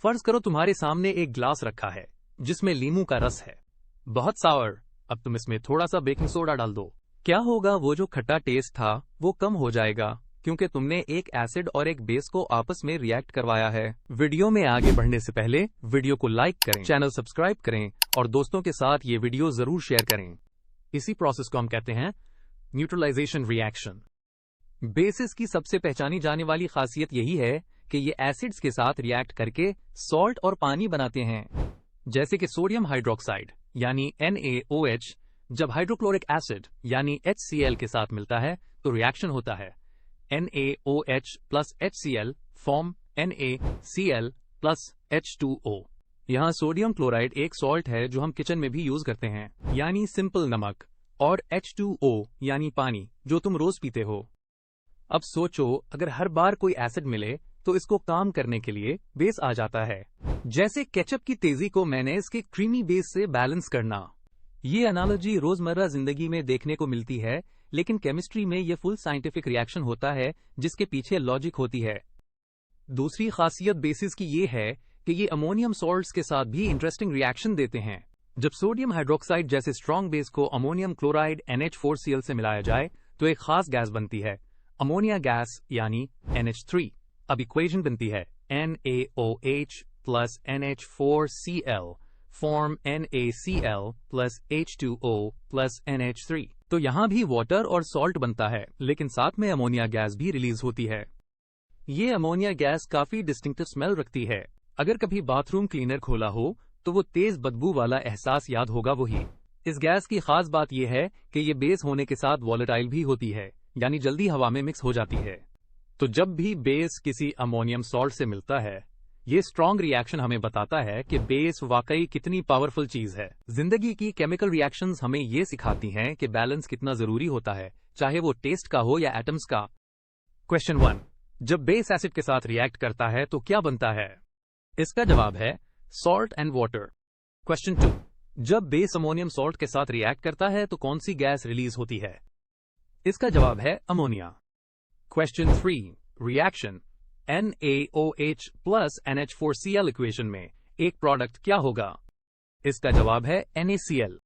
फर्ज करो तुम्हारे सामने एक ग्लास रखा है जिसमें लीमू का रस है, बहुत सावर। अब तुम इसमें थोड़ा सा बेकिंग सोडा डाल दो। क्या होगा? वो जो खट्टा टेस्ट था वो कम हो जाएगा, क्योंकि तुमने एक एसिड और एक बेस को आपस में रिएक्ट करवाया है। वीडियो में आगे बढ़ने से पहले वीडियो को लाइक करें, चैनल सब्सक्राइब करें और दोस्तों के साथ ये वीडियो जरूर शेयर करें। इसी प्रोसेस को हम कहते हैं न्यूट्रलाइजेशन रिएक्शन। बेसिस की सबसे पहचानी जाने वाली खासियत यही है कि ये एसिड्स के साथ रिएक्ट करके सॉल्ट और पानी बनाते हैं। जैसे कि सोडियम हाइड्रोक्साइड यानी NaOH जब हाइड्रोक्लोरिक एसिड यानी HCl के साथ मिलता है तो रिएक्शन होता है NaOH plus HCl form NaCl plus H2O। यहाँ सोडियम क्लोराइड एक सॉल्ट है जो हम किचन में भी यूज करते हैं, यानी सिंपल नमक, और H2O यानी पानी जो तुम रोज पीते हो। अब सोचो, अगर हर बार कोई एसिड मिले तो इसको काम करने के लिए बेस आ जाता है। जैसे केचप की तेजी को मेयोनेज़ के क्रीमी बेस से बैलेंस करना। ये एनालॉजी रोजमर्रा जिंदगी में देखने को मिलती है, लेकिन केमिस्ट्री में ये फुल साइंटिफिक रिएक्शन होता है जिसके पीछे लॉजिक होती है। दूसरी खासियत बेसिस की ये है कि ये अमोनियम सॉल्ट्स के साथ भी इंटरेस्टिंग रिएक्शन देते हैं। जब सोडियम हाइड्रोक्साइड जैसे स्ट्रॉन्ग बेस को अमोनियम क्लोराइड NH4Cl से मिलाया जाए तो एक खास गैस बनती है, अमोनिया गैस यानी NH3। अब इक्वेशन बनती है NaOH plus NH4Cl form NaCl plus H2O plus NH3। तो यहां भी वाटर और सॉल्ट बनता है, लेकिन साथ में अमोनिया गैस भी रिलीज होती है। ये अमोनिया गैस काफी डिस्टिंक्टिव स्मेल रखती है। अगर कभी बाथरूम क्लीनर खोला हो तो वो तेज बदबू वाला एहसास याद होगा वही। इस गैस की खास बात यह है कि ये बेस होने के साथ वॉलेटाइल भी होती है, यानी जल्दी हवा में मिक्स हो जाती है। तो जब भी बेस किसी अमोनियम सॉल्ट से मिलता है, ये स्ट्रॉन्ग रिएक्शन हमें बताता है कि बेस वाकई कितनी पावरफुल चीज है। जिंदगी की केमिकल रिएक्शंस हमें ये सिखाती हैं कि बैलेंस कितना जरूरी होता है, चाहे वो टेस्ट का हो या एटम्स का। क्वेश्चन 1, जब बेस एसिड के साथ रिएक्ट करता है तो क्या बनता है? इसका जवाब है सॉल्ट एंड वाटर। क्वेश्चन 2, जब बेस अमोनियम सॉल्ट के साथ रिएक्ट करता है तो कौन सी गैस रिलीज होती है? इसका जवाब है ammonia. Question 3, reaction NaOH plus NH4Cl equation में एक प्रोडक्ट क्या होगा? इसका जवाब है NaCl।